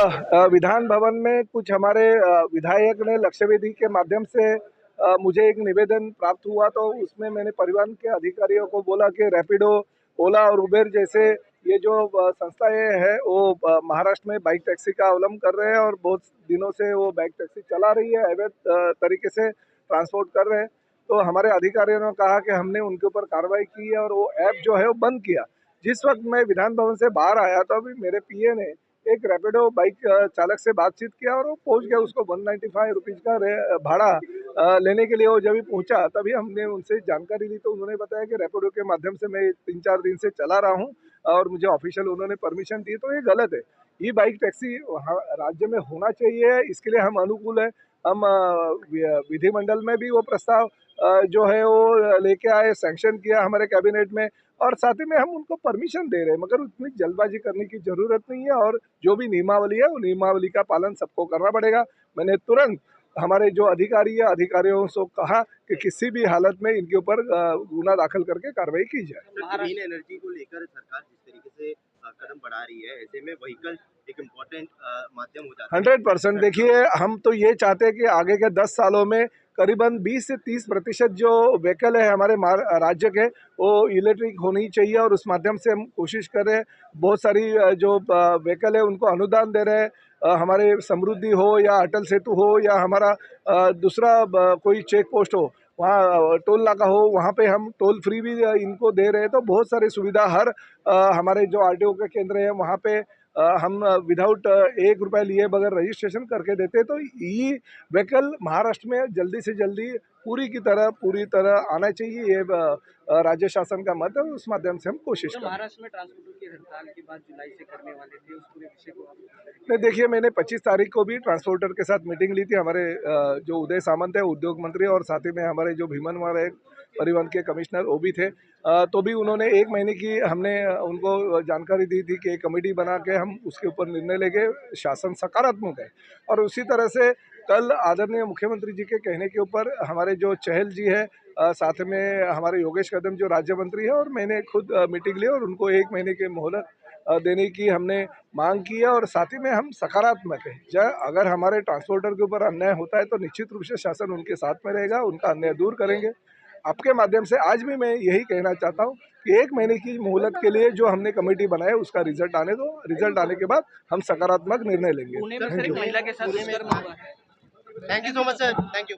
विधान भवन में कुछ हमारे विधायक ने लक्ष्य वेधी के माध्यम से मुझे एक निवेदन प्राप्त हुआ, तो उसमें मैंने परिवहन के अधिकारियों को बोला कि रैपिडो, ओला और उबेर जैसे ये जो संस्थाएं हैं वो महाराष्ट्र में बाइक टैक्सी का अवलंबन कर रहे हैं और बहुत दिनों से वो बाइक टैक्सी चला रही है, अवैध तरीके से ट्रांसपोर्ट कर रहे हैं। तो हमारे अधिकारियों ने कहा कि हमने उनके ऊपर कार्रवाई की है और वो ऐप जो है वो बंद किया। जिस वक्त मैं विधान भवन से बाहर आया तो अभी मेरे पीए ने एक रैपिडो बाइक चालक से बातचीत किया और वो पहुंच गया। उसको 195 रुपीज़ का भाड़ा लेने के लिए वो जब भी पहुंचा तभी हमने उनसे जानकारी ली, तो उन्होंने बताया कि रैपिडो के माध्यम से मैं 3-4 दिन से चला रहा हूं और मुझे ऑफिशियल उन्होंने परमिशन दी। तो ये गलत है। ये बाइक टैक्सी राज्य में होना चाहिए, इसके लिए हम अनुकूल है। हम विधिमंडल में भी वो प्रस्ताव जो है वो लेके आए, सैंक्शन किया हमारे कैबिनेट में और साथ ही में हम उनको परमिशन दे रहे हैं, मगर उतनी जल्दबाजी करने की जरूरत नहीं है और जो भी नियमावली है वो नियमावली का पालन सबको करना पड़ेगा। मैंने तुरंत हमारे जो अधिकारी है अधिकारियों से कहा कि किसी भी हालत में इनके ऊपर गुना दाखिल करके कार्रवाई की जाए। ग्रीन एनर्जी को लेकर सरकार जिस तरीके से कदम बढ़ा रही है, ऐसे में व्हीकल एक इम्पोर्टेंट माध्यम हो जाता है। 100% देखिए, हम तो ये चाहते हैं कि आगे के 10 सालों में करीबन 20 से 30% जो व्हीकल है हमारे राज्य के वो इलेक्ट्रिक होनी चाहिए और उस माध्यम से हम कोशिश कर रहे हैं। बहुत सारी जो व्हीकल है उनको अनुदान दे रहे हैं। हमारे समृद्धि हो या अटल सेतु हो या हमारा दूसरा कोई चेक पोस्ट हो, वहाँ टोल नाका हो, वहाँ पे हम टोल फ्री भी इनको दे रहे हैं। तो बहुत सारी सुविधा हर हमारे जो आरटीओ के केंद्र है वहाँ पे हम विदाउट 1 रुपया लिए बगैर रजिस्ट्रेशन करके देते हैं। तो ई व्हीकल महाराष्ट्र में जल्दी से जल्दी पूरी तरह आना चाहिए, ये राज्य शासन का मत है। उस माध्यम से हम कोशिश करें। महाराष्ट्र में ट्रांसपोर्टर की हड़ताल के बाद जुलाई से करने वाले थे, उस पूरे विषय को नहीं, देखिए, मैंने 25 तारीख को भी ट्रांसपोर्टर के साथ मीटिंग ली थी। हमारे जो उदय सामंत है उद्योग मंत्री और साथ ही में हमारे जो भीमनवार है परिवहन के कमिश्नर वो भी थे। तो भी उन्होंने 1 महीने की हमने उनको जानकारी दी थी कि एक कमेटी बना के हम उसके ऊपर निर्णय लेंगे। शासन सकारात्मक है और उसी तरह से कल आदरणीय मुख्यमंत्री जी के कहने के ऊपर हमारे जो चहल जी है, साथ में हमारे योगेश कदम जो राज्य मंत्री है और मैंने खुद मीटिंग ली और उनको 1 महीने की मोहलत देने की हमने मांग की है और साथ ही में हम सकारात्मक है। अगर हमारे ट्रांसपोर्टर के ऊपर अन्याय होता है तो निश्चित रूप से शासन उनके साथ में रहेगा, उनका अन्याय दूर करेंगे। आपके माध्यम से आज भी मैं यही कहना चाहता हूँ कि 1 महीने की मोहलत के लिए जो हमने कमेटी बनाई उसका रिजल्ट आने दो। रिजल्ट आने के बाद हम सकारात्मक निर्णय लेंगे। महिला के साथ thank you so much sir, thank you.